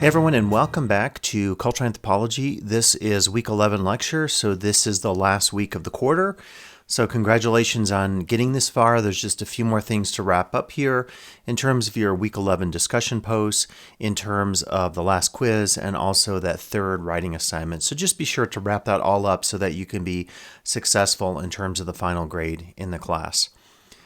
Hey everyone, and welcome back to Cultural Anthropology. This is week 11 lecture, so this is the last week of the quarter. So congratulations on getting this far. There's just a few more things to wrap up here in terms of your week 11 discussion posts, in terms of the last quiz, and also that third writing assignment. So just be sure to wrap that all up so that you can be successful in terms of the final grade in the class.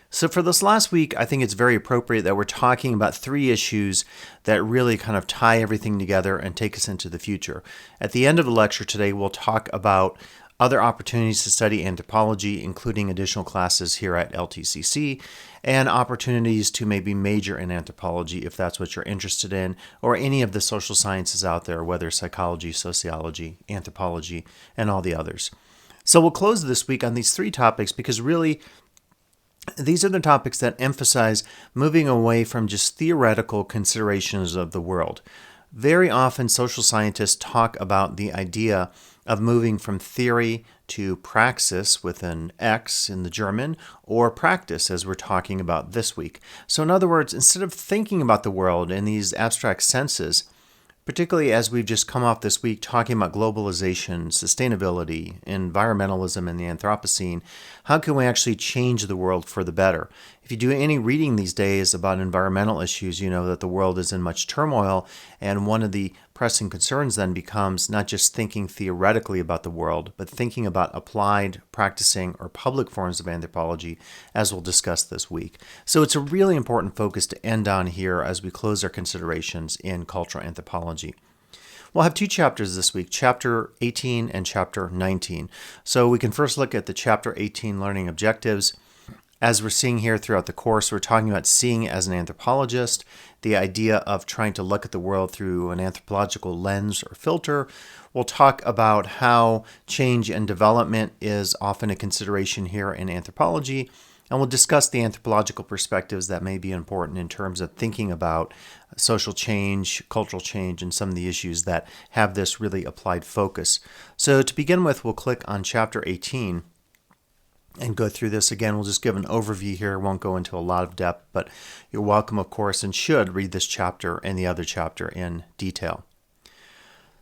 So for this last week, I think it's very appropriate that we're talking about three issues that really kind of tie everything together and take us into the future. At the end of the lecture today, we'll talk about other opportunities to study anthropology, including additional classes here at LTCC, and opportunities to maybe major in anthropology if that's what you're interested in, or any of the social sciences out there, whether psychology, sociology, anthropology, and all the others. So we'll close this week on these three topics because really these are the topics that emphasize moving away from just theoretical considerations of the world. Very often, social scientists talk about the idea of moving from theory to praxis with an X in the German, or practice, as we're talking about this week. So in other words, instead of thinking about the world in these abstract senses, particularly as we've just come off this week talking about globalization, sustainability, environmentalism, and the Anthropocene, how can we actually change the world for the better? If you do any reading these days about environmental issues, you know that the world is in much turmoil, and one of the pressing concerns then becomes not just thinking theoretically about the world, but thinking about applied, practicing, or public forms of anthropology, as we'll discuss this week. So it's a really important focus to end on here as we close our considerations in cultural anthropology. We'll have two chapters this week, Chapter 18 and Chapter 19. So we can first look at the Chapter 18 learning objectives. As we're seeing here throughout the course, we're talking about seeing as an anthropologist, the idea of trying to look at the world through an anthropological lens or filter. We'll talk about how change and development is often a consideration here in anthropology, and we'll discuss the anthropological perspectives that may be important in terms of thinking about social change, cultural change, and some of the issues that have this really applied focus. So to begin with, we'll click on Chapter 18. And go through this again. We'll just give an overview here. Won't go into a lot of depth, but you're welcome, of course, and should read this chapter and the other chapter in detail.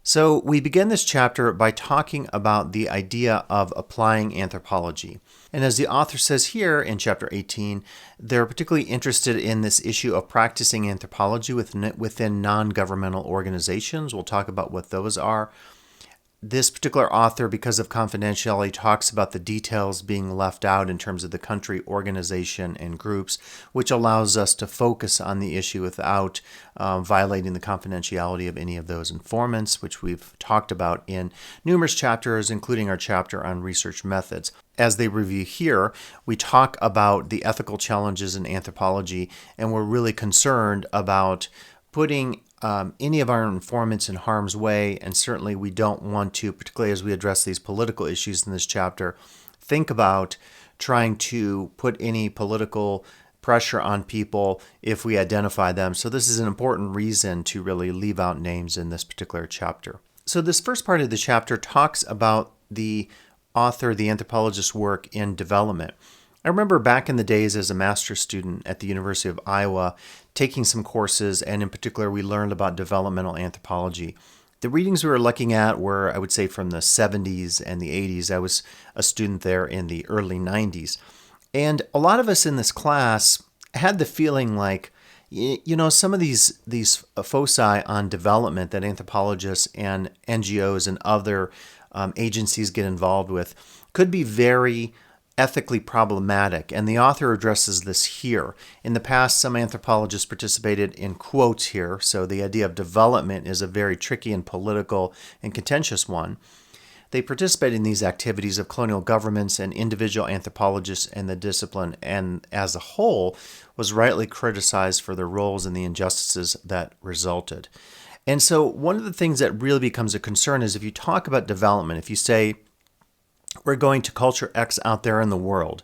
So we begin this chapter by talking about the idea of applying anthropology. And as the author says here in Chapter 18, they're particularly interested in this issue of practicing anthropology within non-governmental organizations. We'll talk about what those are. This particular author, because of confidentiality, talks about the details being left out in terms of the country, organization, and groups, which allows us to focus on the issue without violating the confidentiality of any of those informants, which we've talked about in numerous chapters, including our chapter on research methods. As they review here, we talk about the ethical challenges in anthropology, and we're really concerned about putting any of our informants in harm's way, and certainly we don't want to, particularly as we address these political issues in this chapter, think about trying to put any political pressure on people if we identify them. So this is an important reason to really leave out names in this particular chapter. So this first part of the chapter talks about the author, the anthropologist's work in development. I remember back in the days as a master's student at the University of Iowa, taking some courses, and in particular, we learned about developmental anthropology. The readings we were looking at were, I would say, from the 70s and the 80s. I was a student there in the early 90s. And a lot of us in this class had the feeling like, you know, some of these foci on development that anthropologists and NGOs and other agencies get involved with could be very ethically problematic, and the author addresses this here. In the past, some anthropologists participated in quotes here, so the idea of development is a very tricky and political and contentious one. They participated in these activities of colonial governments and individual anthropologists, and the discipline, and as a whole, was rightly criticized for their roles and the injustices that resulted. And so one of the things that really becomes a concern is if you talk about development, if you say, we're going to culture X out there in the world,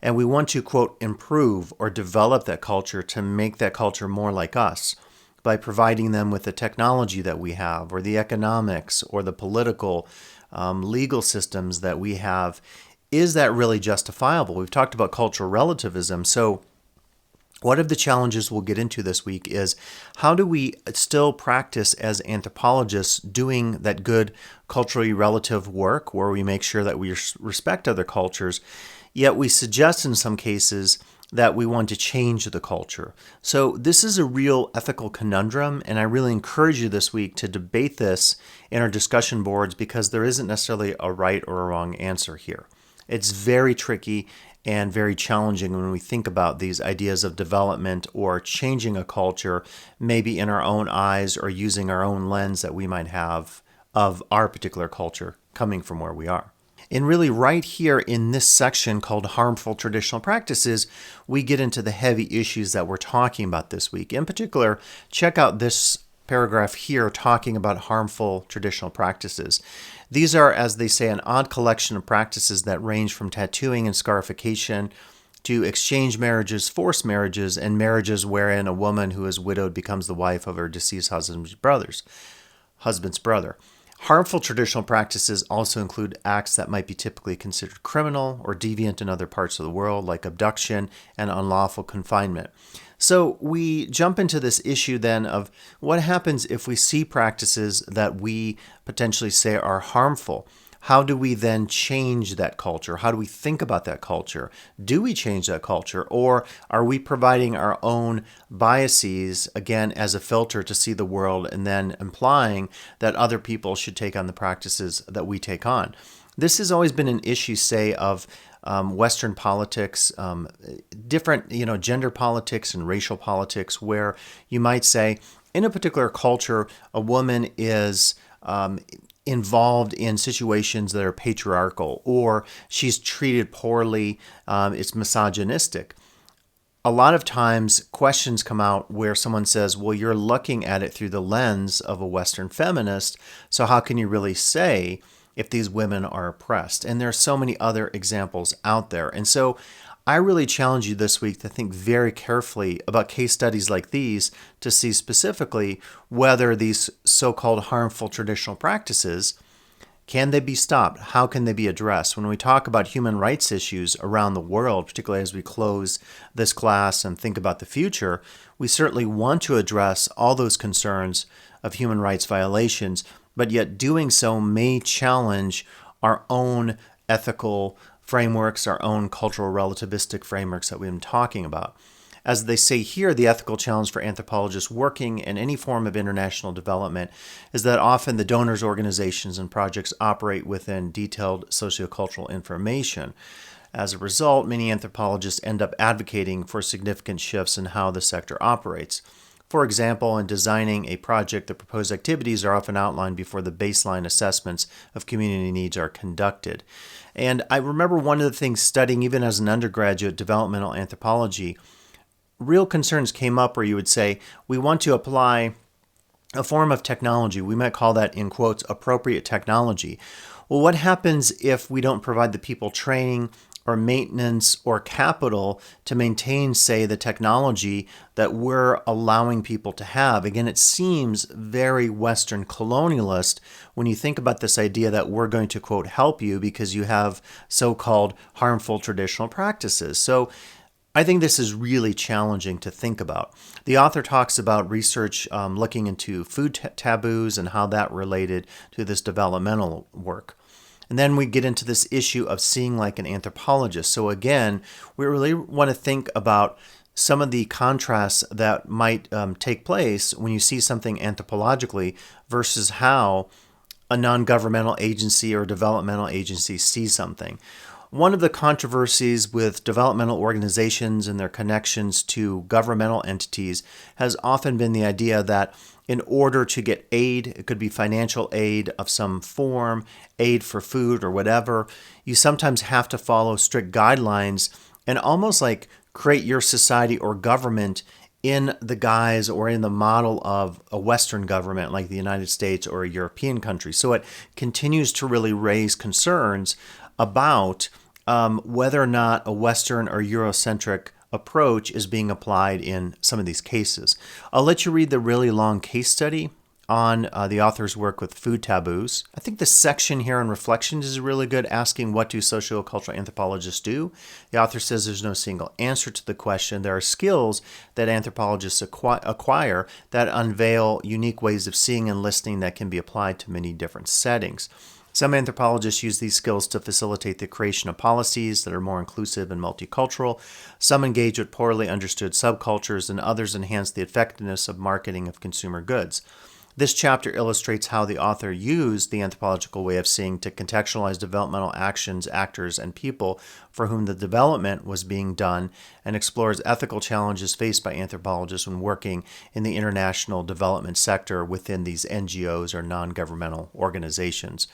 and we want to, quote, improve or develop that culture to make that culture more like us by providing them with the technology that we have, or the economics, or the political, legal systems that we have. Is that really justifiable? We've talked about cultural relativism. So One of the challenges we'll get into this week is how do we still practice as anthropologists doing that good culturally relative work where we make sure that we respect other cultures, yet we suggest in some cases that we want to change the culture. So this is a real ethical conundrum, and I really encourage you this week to debate this in our discussion boards because there isn't necessarily a right or a wrong answer here. It's very tricky and very challenging when we think about these ideas of development or changing a culture, maybe in our own eyes or using our own lens that we might have of our particular culture coming from where we are. And really, right here in this section called Harmful Traditional Practices, we get into the heavy issues that we're talking about this week. In particular, check out this paragraph here talking about harmful traditional practices. These are, as they say, an odd collection of practices that range from tattooing and scarification to exchange marriages, forced marriages, and marriages wherein a woman who is widowed becomes the wife of her deceased husband's brother. Harmful traditional practices also include acts that might be typically considered criminal or deviant in other parts of the world, like abduction and unlawful confinement. So we jump into this issue then of what happens if we see practices that we potentially say are harmful. How do we then change that culture? How do we think about that culture? Do we change that culture? Or are we providing our own biases, again, as a filter to see the world and then implying that other people should take on the practices that we take on? This has always been an issue, say, of Western politics, different, gender politics and racial politics, where you might say in a particular culture, a woman is involved in situations that are patriarchal, or she's treated poorly, it's misogynistic. A lot of times questions come out where someone says, well, you're looking at it through the lens of a Western feminist, so how can you really say if these women are oppressed? And there are so many other examples out there. And so I really challenge you this week to think very carefully about case studies like these to see specifically whether these so-called harmful traditional practices, can they be stopped? How can they be addressed? When we talk about human rights issues around the world, particularly as we close this class and think about the future, we certainly want to address all those concerns of human rights violations, but yet doing so may challenge our own ethical frameworks, our own cultural relativistic frameworks that we've been talking about. As they say here, the ethical challenge for anthropologists working in any form of international development is that often the donors' organizations and projects operate within detailed sociocultural information. As a result, many anthropologists end up advocating for significant shifts in how the sector operates. For example, in designing a project, the proposed activities are often outlined before the baseline assessments of community needs are conducted. And I remember one of the things studying, even as an undergraduate, developmental anthropology, real concerns came up where you would say, we want to apply a form of technology. We might call that, in quotes, appropriate technology. Well, what happens if we don't provide the people training or maintenance or capital to maintain, say, the technology that we're allowing people to have? Again, it seems very Western colonialist when you think about this idea that we're going to, quote, help you because you have so-called harmful traditional practices. So I think this is really challenging to think about. The author talks about research looking into food taboos and how that related to this developmental work. And then we get into this issue of seeing like an anthropologist. So again, we really want to think about some of the contrasts that might take place when you see something anthropologically versus how a non-governmental agency or developmental agency sees something. One of the controversies with developmental organizations and their connections to governmental entities has often been the idea that in order to get aid, it could be financial aid of some form, aid for food or whatever, you sometimes have to follow strict guidelines and almost like create your society or government in the guise or in the model of a Western government like the United States or a European country. So it continues to really raise concerns about whether or not a Western or Eurocentric approach is being applied in some of these cases. I'll let you read the really long case study on the author's work with food taboos. I think the section here on reflections is really good, asking what do sociocultural anthropologists do. The author says there's no single answer to the question. There are skills that anthropologists acquire that unveil unique ways of seeing and listening that can be applied to many different settings. Some anthropologists use these skills to facilitate the creation of policies that are more inclusive and multicultural. Some engage with poorly understood subcultures, and others enhance the effectiveness of marketing of consumer goods. This chapter illustrates how the author used the anthropological way of seeing to contextualize developmental actions, actors, and people for whom the development was being done, and explores ethical challenges faced by anthropologists when working in the international development sector within these NGOs or non-governmental organizations.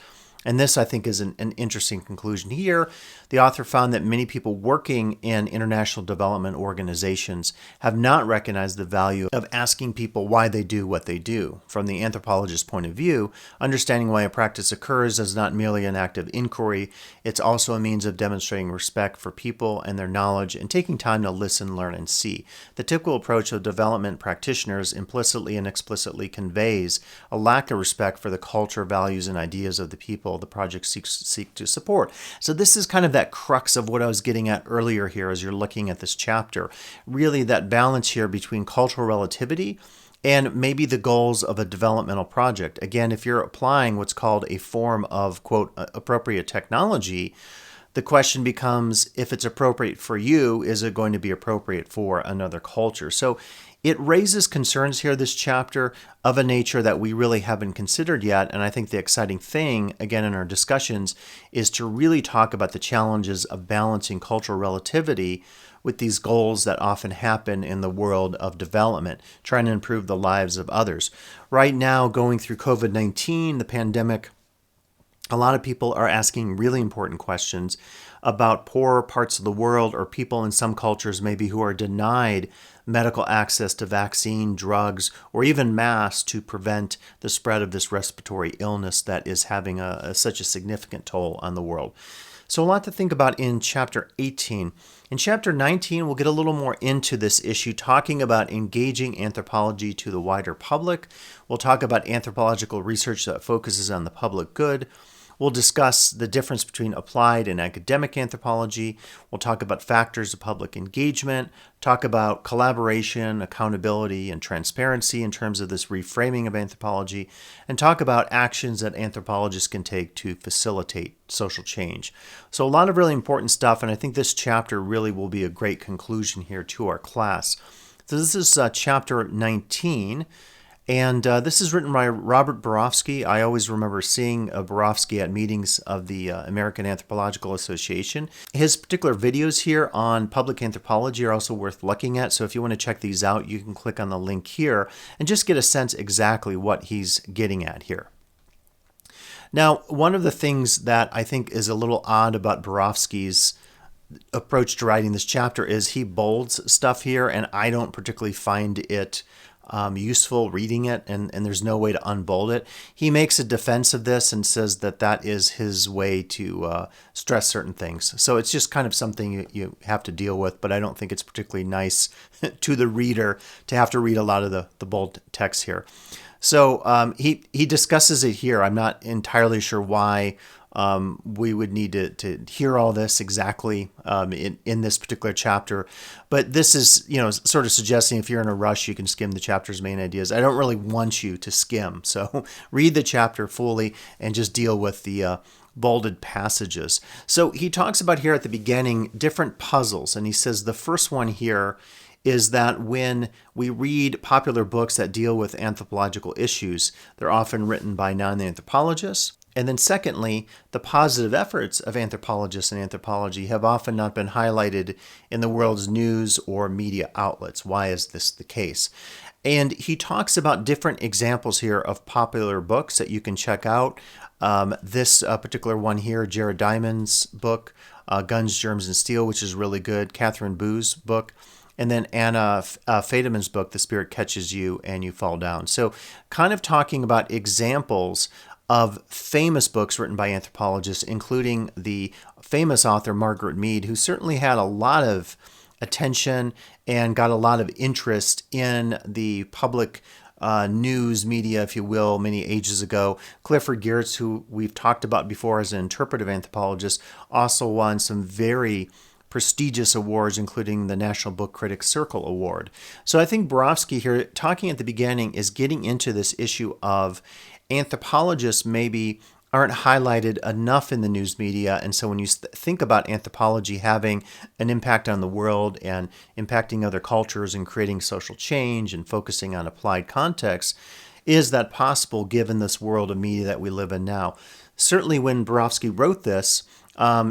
And this, I think, is an interesting conclusion here. The author found that many people working in international development organizations have not recognized the value of asking people why they do what they do. From the anthropologist's point of view, understanding why a practice occurs is not merely an act of inquiry, it's also a means of demonstrating respect for people and their knowledge and taking time to listen, learn, and see. The typical approach of development practitioners implicitly and explicitly conveys a lack of respect for the culture, values, and ideas of the people the project seek to support. So this is kind of that crux of what I was getting at earlier here as you're looking at this chapter. Really that balance here between cultural relativity and maybe the goals of a developmental project. Again, if you're applying what's called a form of, quote, appropriate technology, the question becomes, if it's appropriate for you, is it going to be appropriate for another culture? So it raises concerns here, this chapter, of a nature that we really haven't considered yet. And I think the exciting thing, again, in our discussions, is to really talk about the challenges of balancing cultural relativity with these goals that often happen in the world of development, trying to improve the lives of others. Right now, going through COVID-19, the pandemic, a lot of people are asking really important questions about poorer parts of the world or people in some cultures maybe who are denied medical access to vaccine, drugs, or even masks to prevent the spread of this respiratory illness that is having such a significant toll on the world. So a lot to think about in chapter 18. In chapter 19, we'll get a little more into this issue, talking about engaging anthropology to the wider public. We'll talk about anthropological research that focuses on the public good. We'll discuss the difference between applied and academic anthropology. We'll talk about factors of public engagement, talk about collaboration, accountability, and transparency in terms of this reframing of anthropology, and talk about actions that anthropologists can take to facilitate social change. So a lot of really important stuff, and I think this chapter really will be a great conclusion here to our class. So this is chapter 19. And this is written by Robert Borofsky. I always remember seeing Borofsky at meetings of the American Anthropological Association. His particular videos here on public anthropology are also worth looking at. So if you want to check these out, you can click on the link here and just get a sense exactly what he's getting at here. Now, one of the things that I think is a little odd about Borofsky's approach to writing this chapter is he bolds stuff here, and I don't particularly find it useful reading it, and there's no way to unbold it. He makes a defense of this and says that that is his way to stress certain things. So it's just kind of something you have to deal with, but I don't think it's particularly nice to the reader to have to read a lot of the bold text here. So he discusses it here. I'm not entirely sure why we would need to hear all this exactly in this particular chapter. But this is, sort of suggesting if you're in a rush, you can skim the chapter's main ideas. I don't really want you to skim. So read the chapter fully and just deal with the bolded passages. So he talks about here at the beginning different puzzles. And he says the first one here is that when we read popular books that deal with anthropological issues, they're often written by non-anthropologists. And then secondly, the positive efforts of anthropologists and anthropology have often not been highlighted in the world's news or media outlets. Why is this the case? And he talks about different examples here of popular books that you can check out. This particular one here, Jared Diamond's book, Guns, Germs, and Steel, which is really good. Catherine Boo's book. And then Anna Federman's book, The Spirit Catches You and You Fall Down. So kind of talking about examples of famous books written by anthropologists, including the famous author Margaret Mead, who certainly had a lot of attention and got a lot of interest in the public news media, if you will, many ages ago. Clifford Geertz, who we've talked about before as an interpretive anthropologist, also won some very prestigious awards, including the National Book Critics Circle Award. So I think Borofsky here, talking at the beginning, is getting into this issue of anthropologists maybe aren't highlighted enough in the news media. And so when you think about anthropology having an impact on the world and impacting other cultures and creating social change and focusing on applied context, is that possible given this world of media that we live in now? Certainly when Borofsky wrote this,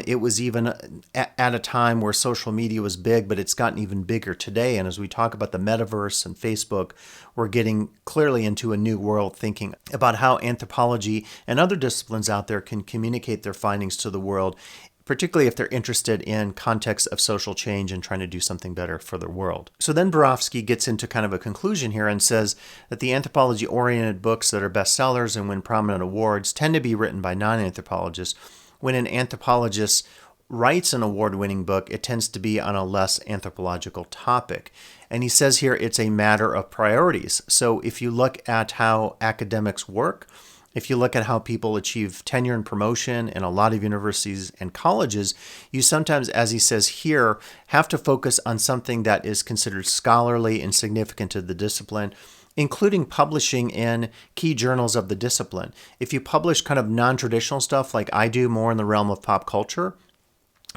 it was even at a time where social media was big, but it's gotten even bigger today. And as we talk about the metaverse and Facebook, we're getting clearly into a new world thinking about how anthropology and other disciplines out there can communicate their findings to the world, particularly if they're interested in context of social change and trying to do something better for the world. So then Borofsky gets into kind of a conclusion here and says that the anthropology-oriented books that are bestsellers and win prominent awards tend to be written by non-anthropologists. When an anthropologist writes an award-winning book, it tends to be on a less anthropological topic. And he says here it's a matter of priorities. So if you look at how academics work, if you look at how people achieve tenure and promotion in a lot of universities and colleges, you sometimes, as he says here, have to focus on something that is considered scholarly and significant to the discipline, including publishing in key journals of the discipline. If you publish kind of non-traditional stuff like I do, more in the realm of pop culture,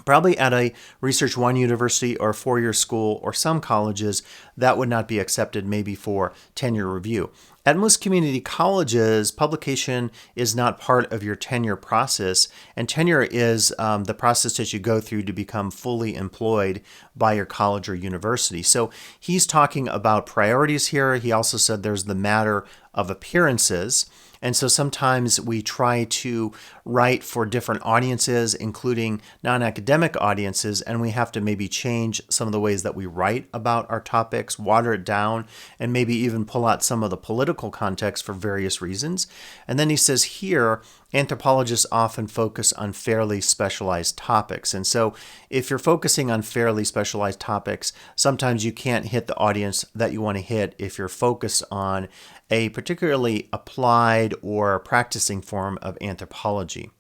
probably at a Research One university or a four-year school or some colleges, that would not be accepted maybe for tenure review. At most community colleges, publication is not part of your tenure process, and tenure is the process that you go through to become fully employed by your college or university. So he's talking about priorities here. He also said there's the matter of appearances. And so sometimes we try to write for different audiences, including non-academic audiences, and we have to maybe change some of the ways that we write about our topics, water it down, and maybe even pull out some of the political context for various reasons. And then he says here, anthropologists often focus on fairly specialized topics. And so if you're focusing on fairly specialized topics, sometimes you can't hit the audience that you want to hit if you're focused on a particularly applied or practicing form of anthropology.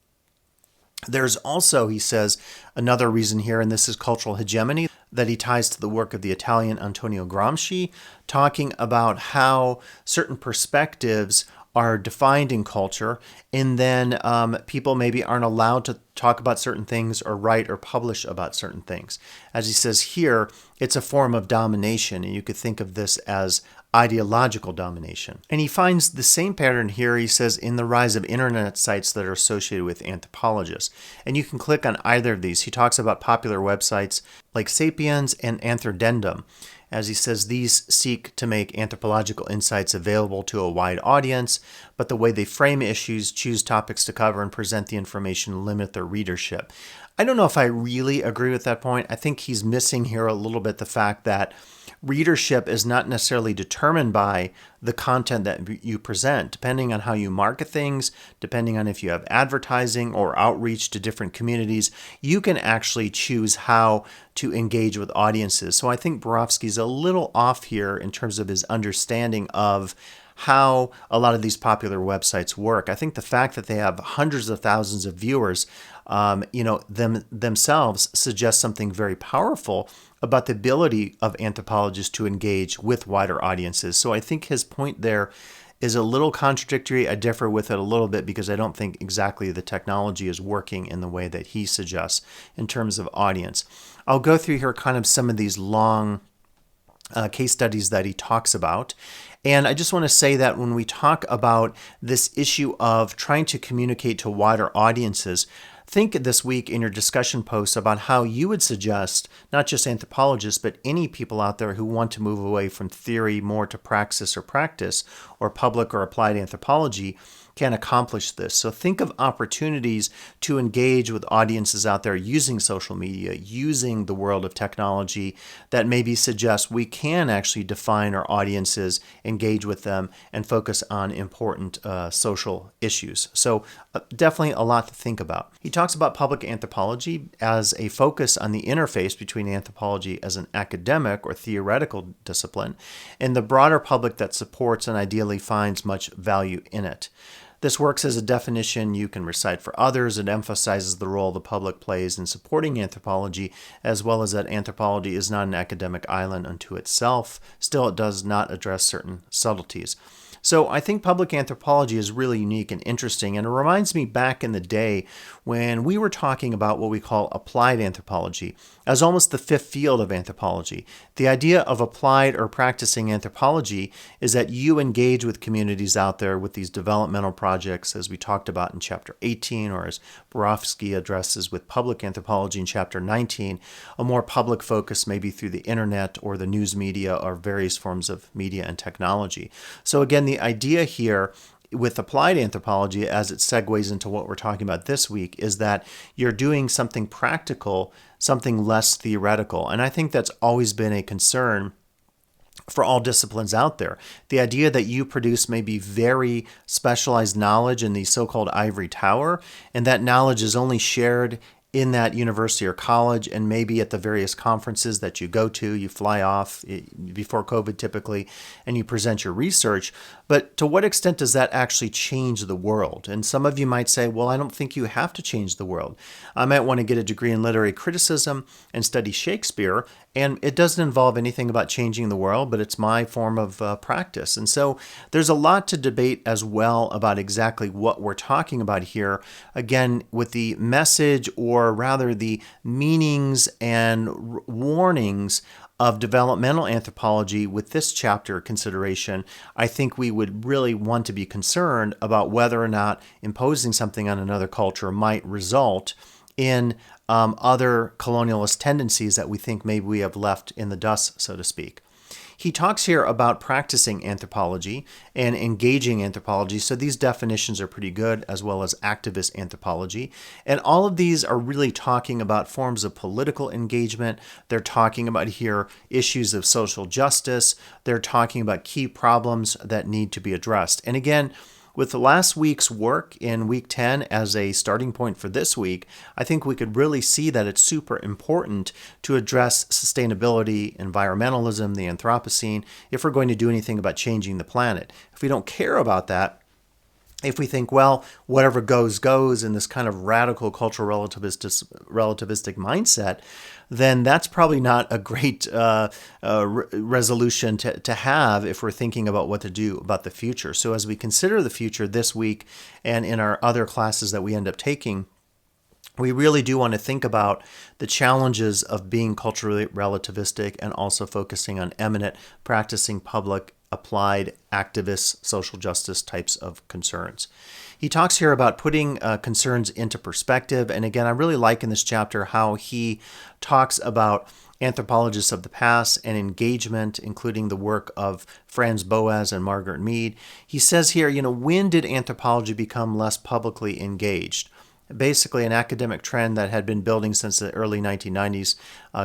There's also, he says, another reason here, and this is cultural hegemony, that he ties to the work of the Italian Antonio Gramsci, talking about how certain perspectives are defined in culture, and then people maybe aren't allowed to talk about certain things or write or publish about certain things. As he says here, it's a form of domination, and you could think of this as ideological domination. And he finds the same pattern here, he says, in the rise of internet sites that are associated with anthropologists. And you can click on either of these. He talks about popular websites like Sapiens and Anthrodendum. As he says, these seek to make anthropological insights available to a wide audience, but the way they frame issues, choose topics to cover, and present the information limit their readership. I don't know if I really agree with that point. I think he's missing here a little bit the fact that readership is not necessarily determined by the content that you present. Depending on how you market things, depending on if you have advertising or outreach to different communities, you can actually choose how to engage with audiences. So I think Borofsky's a little off here in terms of his understanding of how a lot of these popular websites work. I think the fact that they have hundreds of thousands of viewers, themselves suggests something very powerful about the ability of anthropologists to engage with wider audiences. So I think his point there is a little contradictory. I differ with it a little bit because I don't think exactly the technology is working in the way that he suggests in terms of audience. I'll go through here kind of some of these long case studies that he talks about. And I just want to say that when we talk about this issue of trying to communicate to wider audiences, think this week in your discussion posts about how you would suggest, not just anthropologists, but any people out there who want to move away from theory more to praxis or practice, or public or applied anthropology, can accomplish this. So think of opportunities to engage with audiences out there using social media, using the world of technology that maybe suggest we can actually define our audiences, engage with them, and focus on important social issues. So definitely a lot to think about. He talks about public anthropology as a focus on the interface between anthropology as an academic or theoretical discipline and the broader public that supports and ideally finds much value in it. This works as a definition you can recite for others. It emphasizes the role the public plays in supporting anthropology, as well as that anthropology is not an academic island unto itself. Still, it does not address certain subtleties. So I think public anthropology is really unique and interesting, and it reminds me back in the day when we were talking about what we call applied anthropology as almost the fifth field of anthropology. The idea of applied or practicing anthropology is that you engage with communities out there with these developmental projects, as we talked about in Chapter 18, or as Borofsky addresses with public anthropology in Chapter 19, a more public focus maybe through the internet or the news media or various forms of media and technology. So again, the idea here with applied anthropology, as it segues into what we're talking about this week, is that you're doing something practical, something less theoretical. And I think that's always been a concern for all disciplines out there. The idea that you produce maybe very specialized knowledge in the so-called ivory tower, and that knowledge is only shared in that university or college and maybe at the various conferences that you go to. You fly off before COVID typically, and you present your research. But to what extent does that actually change the world? And some of you might say, well, I don't think you have to change the world. I might want to get a degree in literary criticism and study Shakespeare, and it doesn't involve anything about changing the world, but it's my form of practice. And so there's a lot to debate as well about exactly what we're talking about here. Again, with the message, or rather the meanings and warnings of developmental anthropology with this chapter consideration, I think we would really want to be concerned about whether or not imposing something on another culture might result in other colonialist tendencies that we think maybe we have left in the dust, so to speak. He talks here about practicing anthropology and engaging anthropology. So these definitions are pretty good, as well as activist anthropology. And all of these are really talking about forms of political engagement. They're talking about here issues of social justice. They're talking about key problems that need to be addressed. And again, with the last week's work in week 10 as a starting point for this week, I think we could really see that it's super important to address sustainability, environmentalism, the Anthropocene, if we're going to do anything about changing the planet. If we don't care about that, if we think, well, whatever goes, goes in this kind of radical cultural relativistic mindset, then that's probably not a great resolution to have if we're thinking about what to do about the future. So as we consider the future this week and in our other classes that we end up taking, we really do want to think about the challenges of being culturally relativistic and also focusing on eminent, practicing public, applied, activist, social justice types of concerns. He talks here about putting concerns into perspective. And again, I really like in this chapter how he talks about anthropologists of the past and engagement, including the work of Franz Boas and Margaret Mead. He says here, when did anthropology become less publicly engaged? Basically, an academic trend that had been building since the early 1990s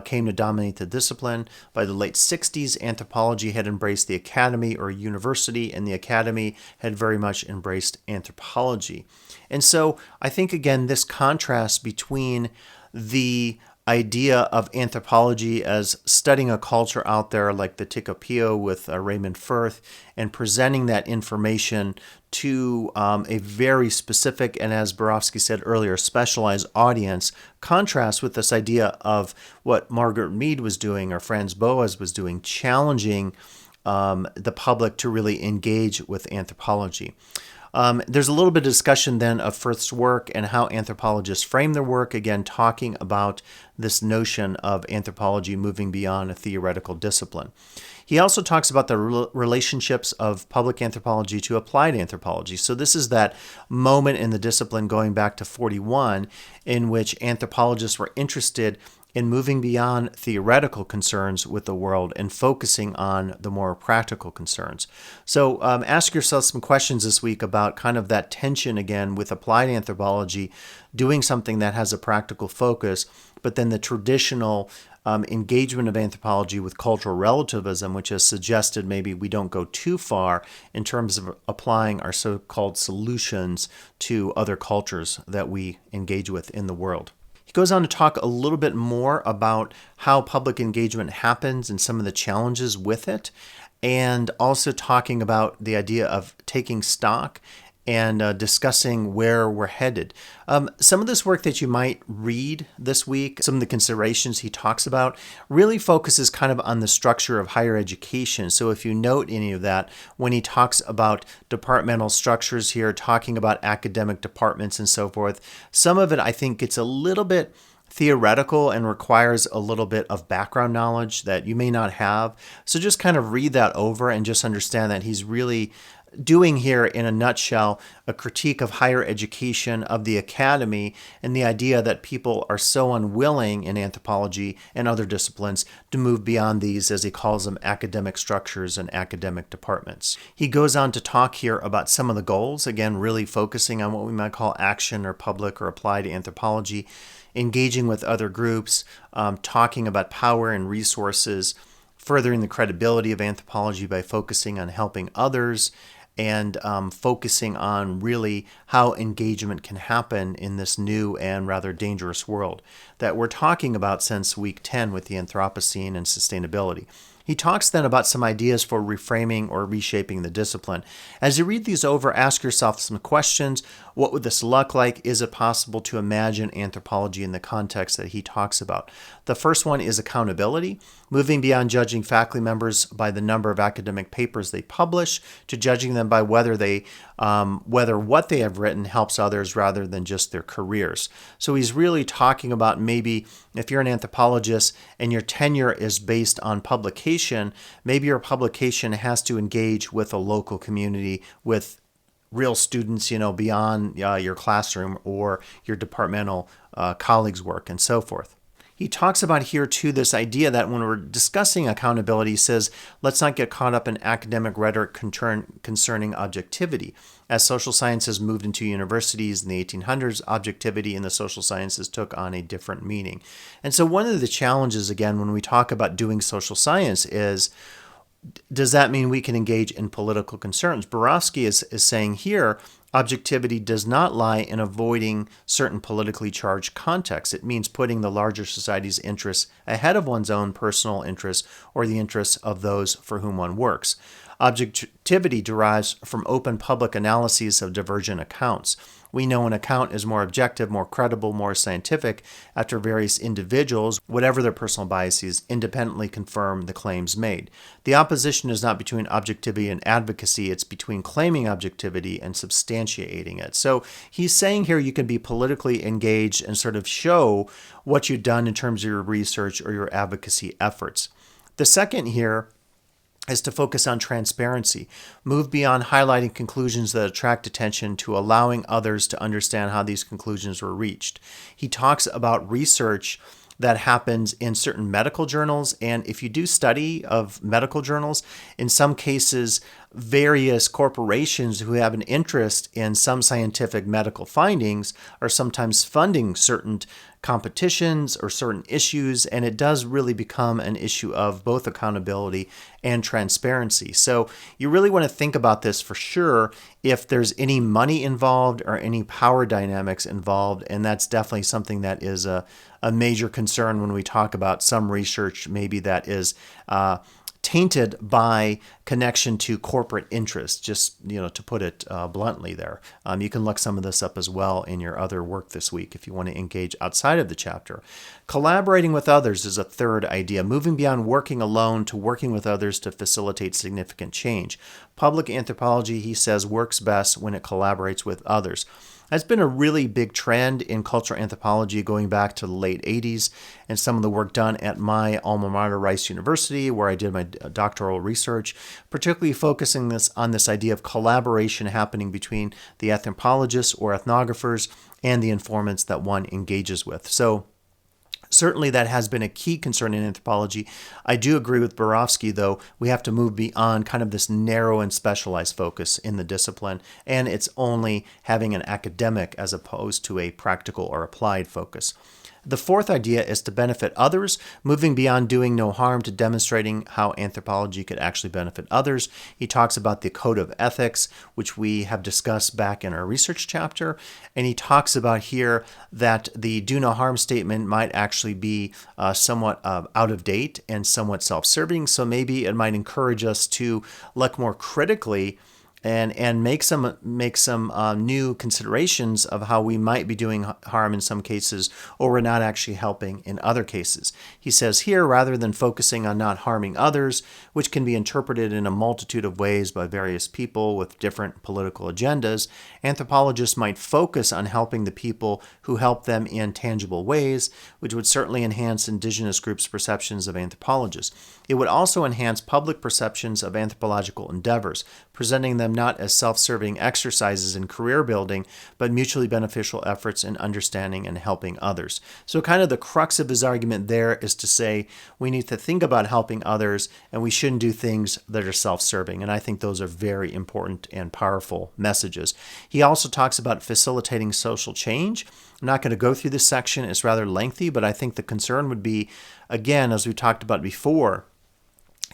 came to dominate the discipline. By the late 60s, anthropology had embraced the academy or university, and the academy had very much embraced anthropology. And so I think, again, this contrast between the idea of anthropology as studying a culture out there like the Tikopio with Raymond Firth and presenting that information to a very specific and, as Borofsky said earlier, specialized audience, contrast with this idea of what Margaret Mead was doing or Franz Boas was doing, challenging the public to really engage with anthropology. There's a little bit of discussion then of Firth's work and how anthropologists frame their work, again, talking about this notion of anthropology moving beyond a theoretical discipline. He also talks about the relationships of public anthropology to applied anthropology. So this is that moment in the discipline going back to 41 in which anthropologists were interested in moving beyond theoretical concerns with the world and focusing on the more practical concerns. So ask yourself some questions this week about kind of that tension again with applied anthropology, doing something that has a practical focus, but then the traditional engagement of anthropology with cultural relativism, which has suggested maybe we don't go too far in terms of applying our so-called solutions to other cultures that we engage with in the world. He goes on to talk a little bit more about how public engagement happens and some of the challenges with it, and also talking about the idea of taking stock and discussing where we're headed. Some of this work that you might read this week, some of the considerations he talks about, really focuses kind of on the structure of higher education. So if you note any of that, when he talks about departmental structures here, talking about academic departments and so forth, some of it I think gets a little bit theoretical and requires a little bit of background knowledge that you may not have. So just kind of read that over and just understand that he's really doing here, in a nutshell, a critique of higher education, of the academy, and the idea that people are so unwilling in anthropology and other disciplines to move beyond these, as he calls them, academic structures and academic departments. He goes on to talk here about some of the goals, again, really focusing on what we might call action or public or applied anthropology, engaging with other groups, talking about power and resources, furthering the credibility of anthropology by focusing on helping others, and focusing on really how engagement can happen in this new and rather dangerous world that we're talking about since week 10 with the Anthropocene and sustainability. He talks then about some ideas for reframing or reshaping the discipline. As you read these over, ask yourself some questions. What would this look like? Is it possible to imagine anthropology in the context that he talks about? The first one is accountability, moving beyond judging faculty members by the number of academic papers they publish to judging them by whether what they have written helps others rather than just their careers. So he's really talking about maybe if you're an anthropologist and your tenure is based on publication, maybe your publication has to engage with a local community, with real students, beyond your classroom or your departmental colleagues' work and so forth. He talks about here, too, this idea that when we're discussing accountability, he says, let's not get caught up in academic rhetoric concerning objectivity. As social sciences moved into universities in the 1800s, objectivity in the social sciences took on a different meaning. And so one of the challenges, again, when we talk about doing social science is, does that mean we can engage in political concerns? Borofsky is saying here, objectivity does not lie in avoiding certain politically charged contexts. It means putting the larger society's interests ahead of one's own personal interests or the interests of those for whom one works. Objectivity derives from open public analyses of divergent accounts. We know an account is more objective, more credible, more scientific after various individuals, whatever their personal biases, independently confirm the claims made. The opposition is not between objectivity and advocacy, it's between claiming objectivity and substantiating it. So he's saying here you can be politically engaged and sort of show what you've done in terms of your research or your advocacy efforts. The second here is to focus on transparency, move beyond highlighting conclusions that attract attention to allowing others to understand how these conclusions were reached. He talks about research that happens in certain medical journals, and if you do study of medical journals, in some cases, various corporations who have an interest in some scientific medical findings are sometimes funding certain competitions or certain issues, and it does really become an issue of both accountability and transparency. So you really want to think about this for sure if there's any money involved or any power dynamics involved, and that's definitely something that is a major concern when we talk about some research maybe that is tainted by connection to corporate interests, just to put it bluntly there. You can look some of this up as well in your other work this week if you want to engage outside of the chapter. Collaborating with others is a third idea, moving beyond working alone to working with others to facilitate significant change. Public anthropology, he says, works best when it collaborates with others. That's been a really big trend in cultural anthropology going back to the late 80s, and some of the work done at my alma mater, Rice University, where I did my doctoral research, particularly focusing on this idea of collaboration happening between the anthropologists or ethnographers and the informants that one engages with. So Certainly that has been a key concern in anthropology. I do agree with Borofsky, though. We have to move beyond kind of this narrow and specialized focus in the discipline, and it's only having an academic as opposed to a practical or applied focus. The fourth idea is to benefit others, moving beyond doing no harm to demonstrating how anthropology could actually benefit others. He talks about the code of ethics, which we have discussed back in our research chapter. And he talks about here that the do no harm statement might actually be somewhat out of date and somewhat self-serving. So maybe it might encourage us to look more critically and make some new considerations of how we might be doing harm in some cases, or we're not actually helping in other cases. He says here, rather than focusing on not harming others, which can be interpreted in a multitude of ways by various people with different political agendas, anthropologists might focus on helping the people who help them in tangible ways, which would certainly enhance indigenous groups' perceptions of anthropologists. It would also enhance public perceptions of anthropological endeavors, presenting them not as self-serving exercises in career building, but mutually beneficial efforts in understanding and helping others. So kind of the crux of his argument there is to say we need to think about helping others, and we shouldn't do things that are self-serving. And I think those are very important and powerful messages. He also talks about facilitating social change. I'm not going to go through this section. It's rather lengthy, but I think the concern would be, again, as we talked about before,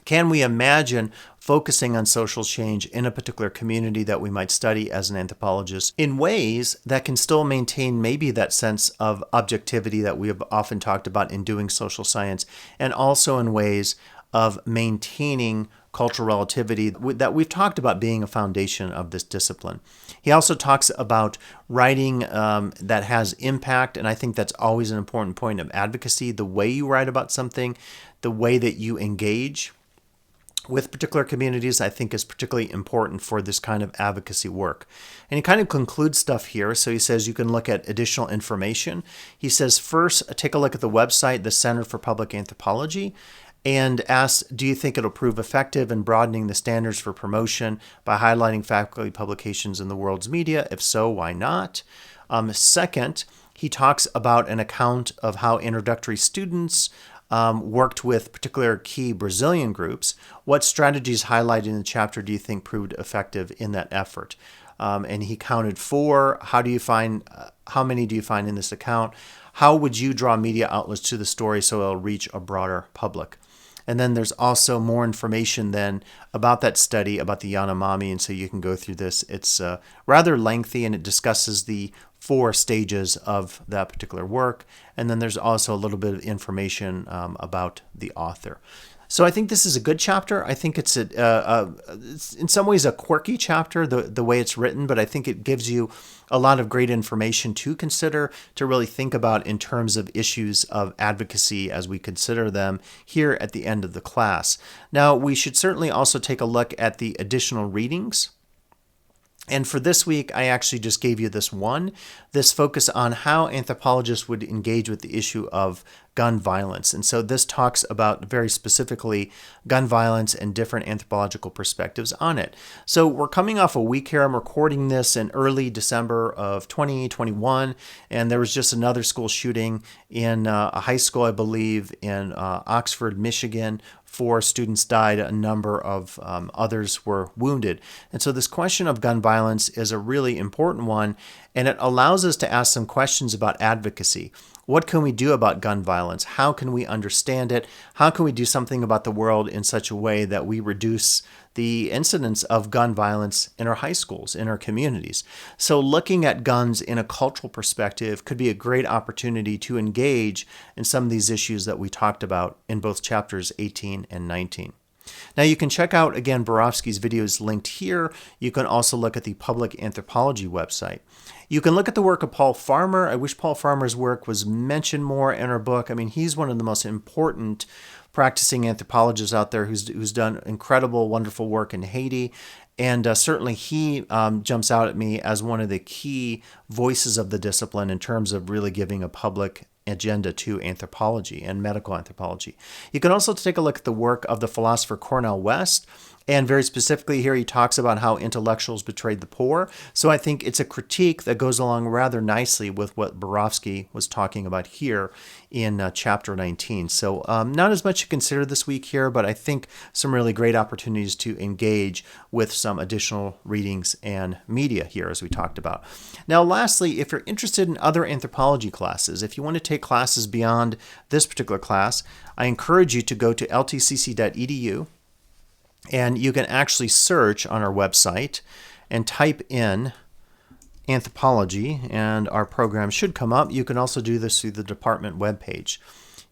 can we imagine focusing on social change in a particular community that we might study as an anthropologist in ways that can still maintain maybe that sense of objectivity that we have often talked about in doing social science, and also in ways of maintaining cultural relativity that we've talked about being a foundation of this discipline. He also talks about writing that has impact, and I think that's always an important point of advocacy. The way you write about something, the way that you engage with particular communities, I think is particularly important for this kind of advocacy work. And he kind of concludes stuff here. So he says you can look at additional information. He says, first, take a look at the website, the Center for Public Anthropology, and ask, do you think it'll prove effective in broadening the standards for promotion by highlighting faculty publications in the world's media? If so, why not? Second, he talks about an account of how introductory students worked with particular key Brazilian groups. What strategies highlighted in the chapter do you think proved effective in that effort? And he counted 4. How many do you find in this account? How would you draw media outlets to the story so it'll reach a broader public? And then there's also more information then about that study, about the Yanomami, and so you can go through this. It's rather lengthy, and it discusses the 4 stages of that particular work. And then there's also a little bit of information about the author. So I think this is a good chapter. I think it's in some ways a quirky chapter, the way it's written, but I think it gives you a lot of great information to consider, to really think about in terms of issues of advocacy as we consider them here at the end of the class. Now, we should certainly also take a look at the additional readings. And for this week, I actually just gave you this focus on how anthropologists would engage with the issue of gun violence. And so this talks about very specifically gun violence and different anthropological perspectives on it. So we're coming off a week here. I'm recording this in early December of 2021, and there was just another school shooting in a high school, I believe, in Oxford, Michigan. 4 students died, a number of others were wounded. And so this question of gun violence is a really important one, and it allows us to ask some questions about advocacy. What can we do about gun violence? How can we understand it? How can we do something about the world in such a way that we reduce the incidence of gun violence in our high schools, in our communities? So looking at guns in a cultural perspective could be a great opportunity to engage in some of these issues that we talked about in both chapters 18 and 19. Now you can check out, again, Borofsky's videos linked here. You can also look at the Public Anthropology website. You can look at the work of Paul Farmer. I wish Paul Farmer's work was mentioned more in our book. I mean, he's one of the most important practicing anthropologists out there who's done incredible, wonderful work in Haiti. And certainly he jumps out at me as one of the key voices of the discipline in terms of really giving a public agenda to anthropology and medical anthropology. You can also take a look at the work of the philosopher Cornel West And very specifically here, he talks about how intellectuals betrayed the poor. So I think it's a critique that goes along rather nicely with what Borofsky was talking about here in chapter 19. So not as much to consider this week here, but I think some really great opportunities to engage with some additional readings and media here, as we talked about. Now, lastly, if you're interested in other anthropology classes, if you want to take classes beyond this particular class, I encourage you to go to ltcc.edu, and you can actually search on our website and type in anthropology, and our program should come up. You can also do this through the department webpage.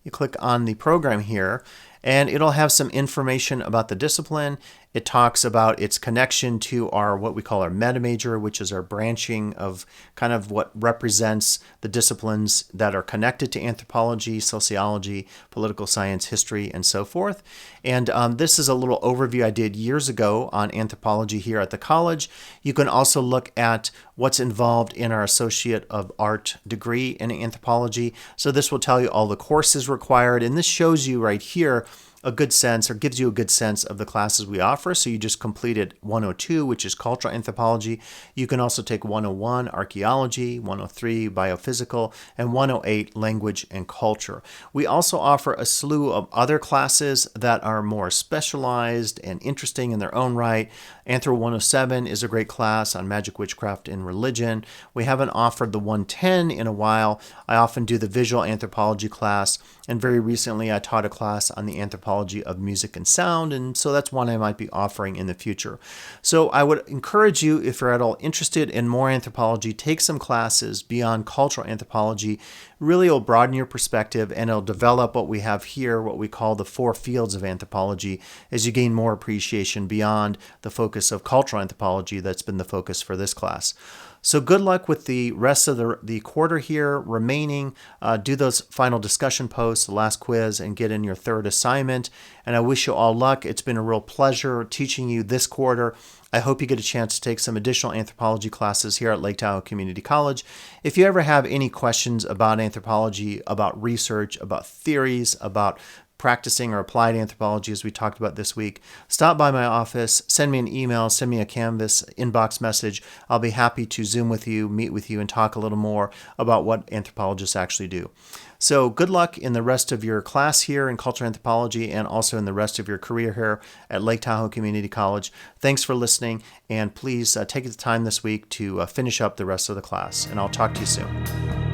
You click on the program here, and it'll have some information about the discipline. It talks about its connection to our what we call our meta major, which is our branching of kind of what represents the disciplines that are connected to anthropology, sociology, political science, history, and so forth. And this is a little overview I did years ago on anthropology here at the college. You can also look at what's involved in our Associate of Art degree in anthropology. So this will tell you all the courses required, and this shows you right here a good sense, or gives you a good sense of the classes we offer. So you just completed 102, which is cultural anthropology. You can also take 101, archaeology, 103, biophysical, and 108, language and culture. We also offer a slew of other classes that are more specialized and interesting in their own right. Anthro 107 is a great class on magic, witchcraft, and religion. We haven't offered the 110 in a while. I often do the visual anthropology class, and very recently I taught a class on the anthropology of music and sound, and so that's one I might be offering in the future. So I would encourage you, if you're at all interested in more anthropology, take some classes beyond cultural anthropology. Really, it'll broaden your perspective, and it'll develop what we have here, what we call the 4 fields of anthropology, as you gain more appreciation beyond the focus of cultural anthropology that's been the focus for this class. So good luck with the rest of the quarter here remaining. Do those final discussion posts, the last quiz, and get in your 3rd assignment. And I wish you all luck. It's been a real pleasure teaching you this quarter. I hope you get a chance to take some additional anthropology classes here at Lake Tahoe Community College. If you ever have any questions about anthropology, about research, about theories, about practicing or applied anthropology, as we talked about this week, stop by my office, send me an email, send me a Canvas inbox message. I'll be happy to Zoom with you, meet with you, and talk a little more about what anthropologists actually do. So good luck in the rest of your class here in cultural anthropology, and also in the rest of your career here at Lake Tahoe Community College. Thanks for listening, and please take the time this week to finish up the rest of the class, and I'll talk to you soon.